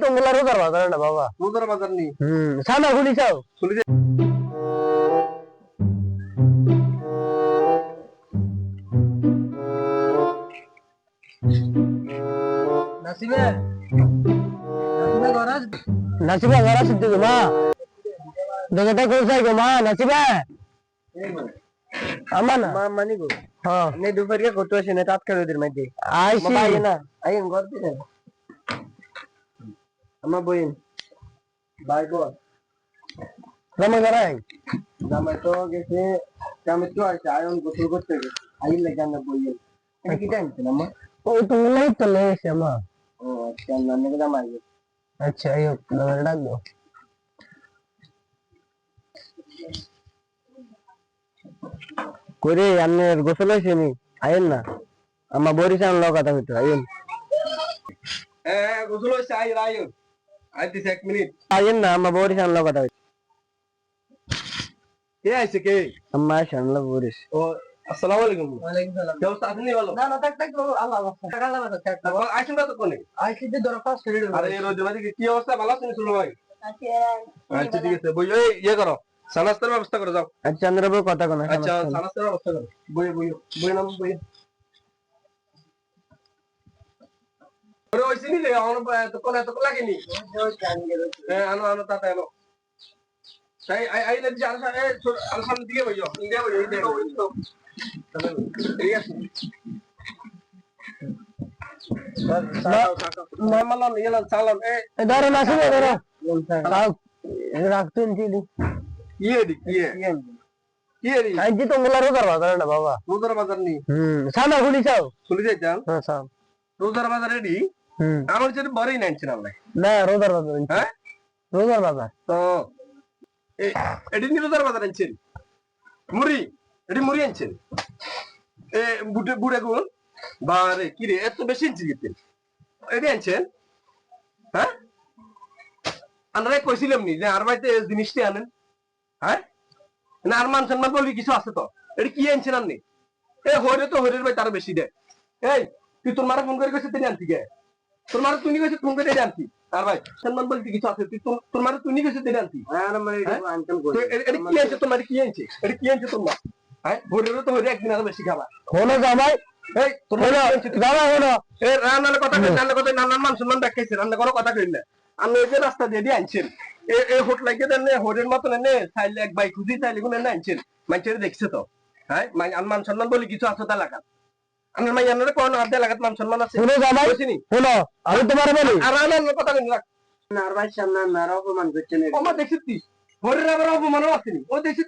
তোমরা রোজার বাজার না বাবা, রোজার বাজার নেই। সানা খুলি চাও খুলি নাসিবে নাসিবে গরাজ নাসিবে গরাজ দিদি মা দেখটা কোথায় গো মা নাসিবে আমানা মা মানি গো হ্যাঁ নে দুপুরে কত আসে না তাত করে দির মাইতে আইছি না আইন ঘর দিতে আমা বইন বাই গো রামা গরাই রামা তো গেছে কামে তো আইছে আয়ন গোসল করতে গেছে আইন লাগে না বইন এটা কি টাইম ছিল মা ও তো নাই তো লেছে মা ও আচ্ছা নানে কে জামাই আচ্ছা আইও নারে ডাক দো করে আমনের গোসল হইছে নি আইন না আমা বরিশান লোক কথা হইতো আইন গোসল হইছে আইন আইতেছে 1 মিনিট আইন না আমা বরিশান লোক কথা হইতো কে আইছে কে আম্মা শানলা বরিশ ও আসসালামু আলাইকুম। ওয়ালাইকুম সালাম কেউ আসেনি ভালো না না থাক আল্লাহ টাকা লাগা তো থাক আইছেন না তো কোনে আইছি যে দরখাস্ত করে দেব আরে রোজ বাজে কি অবস্থা ভালো আছেন শুনো ভাই আচ্ছা আচ্ছা ঠিক আছে বই এই ইয়ে করো সানাস্তার ব্যবস্থা করে যাও। আচ্ছা চন্দ্রবাবু কথা কোন আচ্ছা সানাস্তার ব্যবস্থা করো বই বই বই নাম বই ওরে ওইছিনি রে আমার তো কোন লাগেনি আনো আনো তাতে আনো তাই আই না দিছে আর সামনে দিকে বইও ইন্ডিয়া বইও ইন্ডিয়া বইও ঠিক আছে মামালাম ইলা সালাম ধরো না শুনে ধরো তাও রাখতেন চিনি ইয়ে দি ইয়ে ইয়ে রে আইজি তো মোলা রোজার বাজার না বাবা রোজার বাজার নি সানা খুলি চাও খুলি যাইতাম হ্যাঁ সাম রোজার বাজার রেডি আমার যেন বড়ই নাইছেন আমরা না রোজার বাজার হ্যাঁ রোজার বাজার তো এডি নি রোজার বাজার আনছেন মুড়ি এডি মুড়ি আনছেন এ বুড়ে বুড়ে গুল বারে কি রে এত বেশি আনছি গেতেন এডি আনছেন হ্যাঁ আমরা কইছিলাম নি যে আর বাইতে জিনিসটি আনেন হ্যাঁ না আর মান সম্মান বলি কিছু আছে তো এডি কি আনছেন আপনি এ হরে তো হরের ভাই তার বেশি দেয় এই তুই তোর মারা ফোন করে কইছিস তুই আনতি গে তোর মারা তুই কইছিস ফোন করে আনতি আর ভাই সম্মান বলতে কিছু আছে তুই তোর মারা তুই কইছিস তুই আনতি আর মানে আনতাম কই এডি কি আনছে তোমার কি আনছে এডি কি আনছে তোমার হ্যাঁ হরের তো হরে একদিন আর বেশি খাবা হলো জামাই এই তোর হলো জামাই হলো এ রান্নার কথা কই রান্নার কথা নানার মান সম্মান দেখাইছে রান্না কোনো কথা কই না আমি এই যে রাস্তা দিয়ে আনছেন এ হোট লাগে দেন হোটের মতন এনে চাইলে এক বাইক খুঁজি চাইলে কোন এনে আনছেন মানুষের দেখছে তো হ্যাঁ মান সম্মান বলি কিছু আছে তা লাগাত আমি মাই আনারে কোন আধা লাগাত মান সম্মান আছে হলো জামাই বুঝিনি হলো আমি তোমার বলি আর রান্নার কথা কই রাখ আর ভাই সামনে না অপমান করছেন ওমা দেখছিস হোরের আবার অপমানও আসেনি ও দেখছিস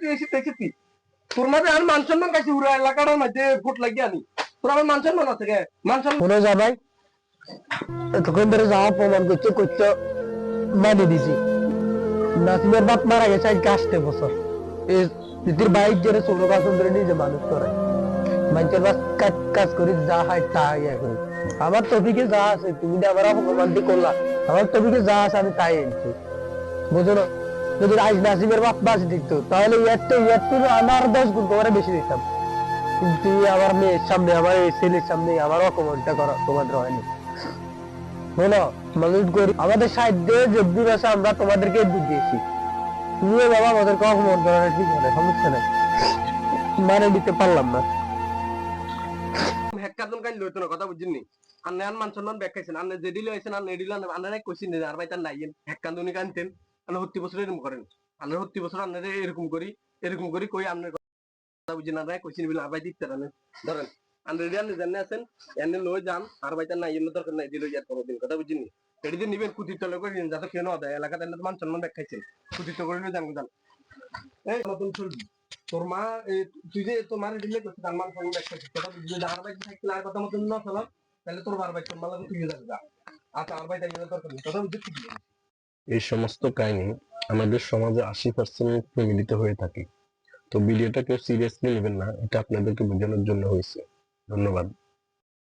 তোর মাঝে আর মান সম্মান কাছে পুরো এলাকাটার মধ্যে ফুট লাগিয়ে আনি তোর আবার মান সম্মান আছে গে মান সম্মান হলো জামাই এতক্ষণ ধরে যা অপমান করতে মানে দিছি নাসিমের বাপ মারা গেছে আজকে 8 বছর এই তিতির বাইক জেরে ছোট গাছ ধরে নিজে মানুষ করে মানুষের বাস কাজ করি যা হয় তা ইয়ে করি আমার টপিকে যা আছে তুমি আবার অপমানটি করলা আমার টপিকে যা আছে আমি তাই এনেছি বুঝো না যদি আজ নাসিমের বাপ বাঁচে দিত তাহলে ইয়ার আমার 10 গুণ তোমার বেশি দিতাম কিন্তু আমার মেয়ের সামনে আমার এই ছেলের সামনে আমার অপমানটা করা তোমাদের হয়নি হলো মানুষ গরিব আমাদের সাহায্যে যে দূর আছে আমরা তোমাদেরকে দুধ দিয়েছি তুমিও বাবা আমাদেরকে অপমান করার ঠিক হবে সমস্যা নেই মানে দিতে পারলাম না হেক্কাদন কাই লইতো না কথা বুঝিনি আন্নে আন মান সম্মান ব্যাখ্যাইছেন আন্নে যে দিলে হইছেন আন্নে দিলে আন্নে নাই কইছেন আর ভাই তার নাইয়েন হেক্কাদনি কানতেন আন্নে 70 বছর এরকম করেন আন্নে 70 বছর আন্নে এরকম করি কই আন্নে কথা বুঝিন না কইছেন বলে আর ভাই দিতে ধরেন আন্নে রিয়ান জাননে আছেন এনে লই যান আর ভাই তার নাইয়েন দরকার নাই দিলে ইয়ার কোনদিন কথা বুঝিনি এদিকে নিবেন কুতির তলে করে যাতে কেন দেয় এলাকাতে মান সম্মান ব্যাখ্যাইছেন কুতির তলে করে জান এই নতুন চলবি তোর মা তুই যে তোর মারে দিলে করছিস আমার সঙ্গে একটা কথা যদি আর ভাই থাকলে আর কথা মতন না চলাম তাহলে তোর বার ভাই তোর মালা তুই যাবি আচ্ছা আর ভাই তাই দরকার নেই কথা বুঝছিস কি এই সমস্ত কাহিনী আমাদের সমাজে 80% মিলিত হয়ে থাকে। তো ভিডিওটা কেউ সিরিয়াসলি নেবেন না, এটা আপনাদেরকে বোঝানোর জন্য হয়েছে। ধন্যবাদ।